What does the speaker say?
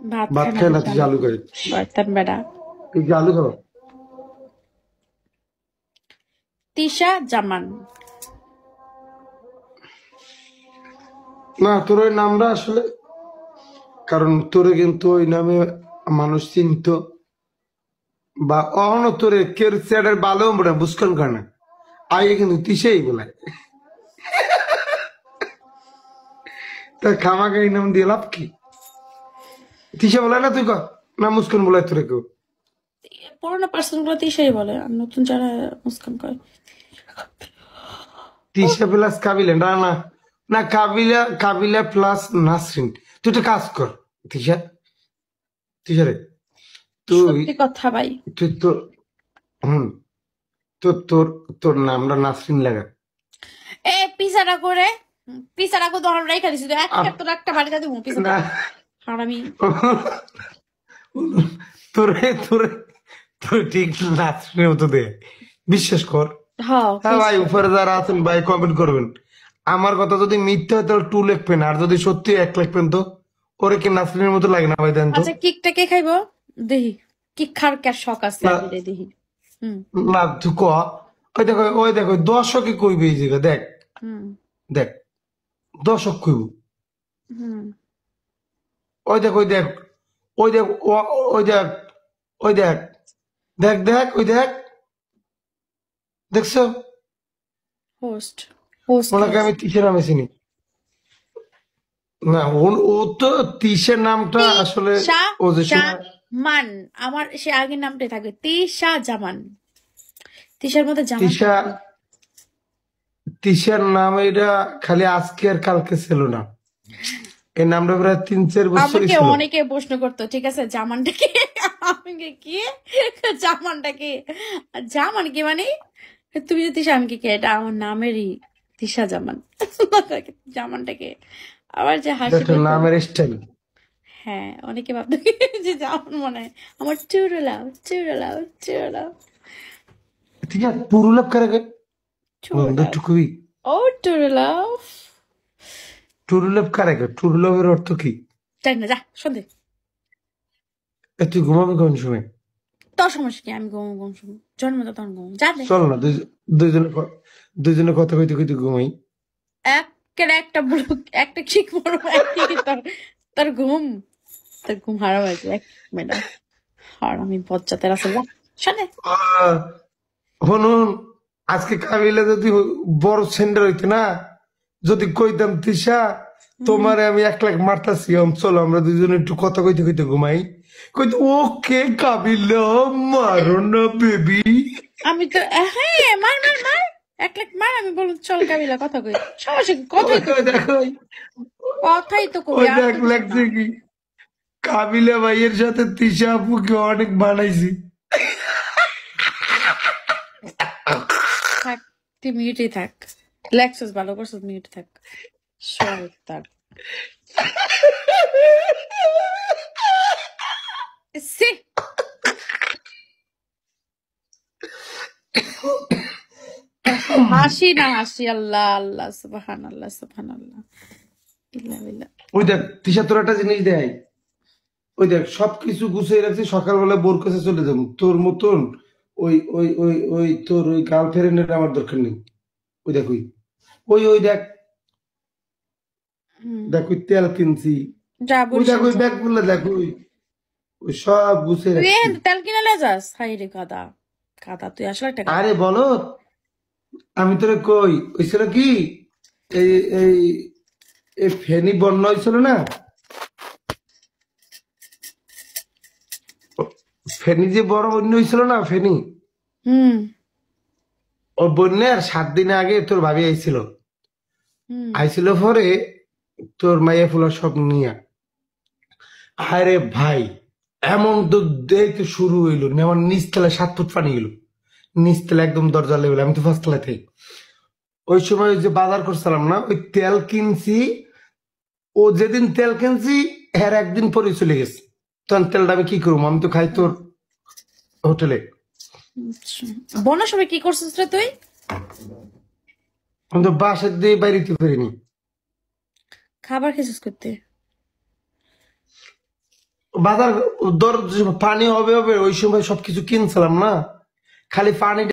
ভাত ভাত খায় না খায় না, বেশি তুই আলু আলু খাই। শয়তান বেটা। তুই কি আলু খাও? তিশা জামান। না, তোর ওই নামটা আসলে, কারণ তোরে কিন্তু ওই নামে মানুষ চিনত, বা অহন তোরে কের চেয়ারের ভালো বলে বুঝকান কারণে আগে কিন্তু তিসেই বলে। তা খামাকে এই নাম দিয়ে লাভ কি? তিসে বলে না তুই ক, না মুস্কান বলে তোরে কেউ? পুরোনো পার্সন গুলো তিশাই বলে, আর নতুন যারা মুস্কান করে। তিসা প্লাস কাবিলা, না না না, কাবিলা কাবিলা প্লাস নাসরিন। তুই একটা কাজ কর তিসা, তিসা রে, তুই সত্যি কথা ভাই। তুই তোর হম তোর তোর তোর নামটা নাসরিন লাগা। এ পিসাটা করে, পিসাটা করে তখন রেখে দিছি তো আপ- তোর একটা বাড়িতে দিব পিসাটা। না, হারামি। তোরে তোরে তোর ঠিক নাসরিনের মতো দে, বিশ্বাস কর। হ্যাঁ হ্যাঁ ভাই, বুঝছো। উপরে যারা আছেন ভাই কমেন্ট করবেন। আমার কথা যদি মিথ্যা হয় তাহলে 2 লিখবেন, আর যদি সত্যি 1 লিখবেন। তো ওরে কি নাসরিনের মতো লাগে না ভাই? দেন তো। আচ্ছা কেকটা কে খাইবো দেখি, কেক খাওয়ার কে শখ আছে না আমি রে দেখি। হুম না, তুই ক। ওই দেখো দর্শকে কইবে এই জায়গা, দেখ হুম দেখ, দর্শক কইব। হুম। ওই দেখ ওই দেখ ওই দেখ ওই দেখ ওই দেখ, দেখ দেখ ওই দেখ, দেখছো? হোস্ট, হোস্ট ওনাকে হোস্ট। আমি তিসের নামে চিনি না। ও তো তিসের নামটা আসলে, তিশা ও যে সময় জামান, আমার সে আগের নামটাই থাকবে তিশা জামান। তিশার মধ্যে জামান তিশা, থাকে। তিশার নাম এটা খালি আজকে আর কালকে ছিল না, এই নামটা প্রায় 3-4 বছরই আমাকে ছিল। অনেকে প্রশ্ন করতো, ঠিক আছে জামানটা কি, আমি কি জামানটা কি, জামান কি মানে তুমি যে তিশা, আমি কি এটা আমার নামেরই তিশা জামান। জামানটা কি, আবার যে হাসি এটা পেত। নামের স্টাইল। হ্যাঁ অনেকে ভাবতো কি যে জামান মনে হয় আমার চুরলাও চুরলাও চুরলাও ঠিক আছে, পুরুলাপ করে গে বন্ধু চুরলাও টুকুই। ও চুরলাও। টুরুলাপ কারে গে? টুরুলাপের অর্থ কি? যাই না যা সন্ধে। এ তুই ঘুমাবি কোন সময়? তোর সমস্যা কি, আমি ঘুম ঘুম শুনি জন্মটা তখন ঘুম যা দে। চল না, দুইজনে দুইজনে কথা কইতে কইতে ঘুমাই। একটা বুড়ো একটা কিক মারবো একদিকে তোর, তোর ঘুম, তোর ঘুম হারাম হয়েছে এক ম্যাডাম। আর আমি বজ্জাতের আছে যা শোনে। শুনুন, আজকে কাবিলা যদি বড় সেন্টার হইতে না, যদি কইতাম তিশা তোমারে আমি 1 লাখ মারতাছি, চলো আমরা দুইজনে একটু কথা কইতে কইতে ঘুমাই, কইতো ওকে কাবিলা, মারো না বেবি। আমি তো হ্যাঁ মার মার মার, 1 লাখ মার, আমি বলুন চল কাবিলা কথা কই, সমস্যা কি, কথাই তো কবি, দেখো, কথাই তো কবি ওই আর দেখ তো কিছু না। লাগছে কি, কাবিলা ভাইয়ের সাথে তিশা আপুকে অনেক বানাইছি। থাক, তুই মিউটই থাক, লেক্সাস ভালো করছিস, মিউট থাক শয়তান। সি হাসি না হাসি, আল্লাহ আল্লাহ সুবহান আল্লাহ সুবহান আল্লাহ, ইল্লা বিল্লাহ। ওই দেখ তিশা তোর একটা জিনিস দেয়, ওই দেখ সবকিছু গুছিয়ে রাখছি, সকালবেলা বোর কাছে চলে যাবো তোর মতন। ওই তোর ওই গার্লফ্রেন্ডের আমার দরকার নেই। ওই দেখ ওই দেখ, হুম, দেখ ওই তেল কিনছি, যা ওই দেখ বরিশাল ওই যা। ব্যাগ গুলো, দেখ ওই ওই সব গুছিয়ে তুই রাখছি। তেল কিনে লে যাস, হাই রে গাদা, গাদা তুই আসলে একটা গাদা। আরে বলো, আমি তোরে কই ওইছিল কি, এই এই এই ফেনী বন্যা হয়েছিল না, ফেনী যে বড় বন্যা হয়েছিল না, ফেনী, হুম ও বন্যার 7 দিন আগে তোর ভাবি আইছিল। হুম আইছিল পরে তোর মাইয়া ফুলা সব নিয়া, আরে ভাই এমন তো দেখতে শুরু হইলো, আমার নিচতলা 7 ফুট পানি গেল, নিচতলা একদম দরজা লেভেল, আমি তো ফার্স্ট তলায় থাকি। ওই সময় ওই যে বাজার করছিলাম না, ওই তেল কিনছি, ও যেদিন তেল কিনছি এর একদিন পরে চলে গেছে। তখন তেলটা আমি কি করবো, আমি তো খাই তোর হোটেলে। আচ্ছা। বন্যার সময় কি করছিস রে তুই? আমি তো বাসার দিয়ে বাইরেতে পারিনি। খাবার খেয়েছিস করতে? বাজার দর পানি হবে হবে ওই সময় সবকিছু কিনছিলাম না, খালি পানি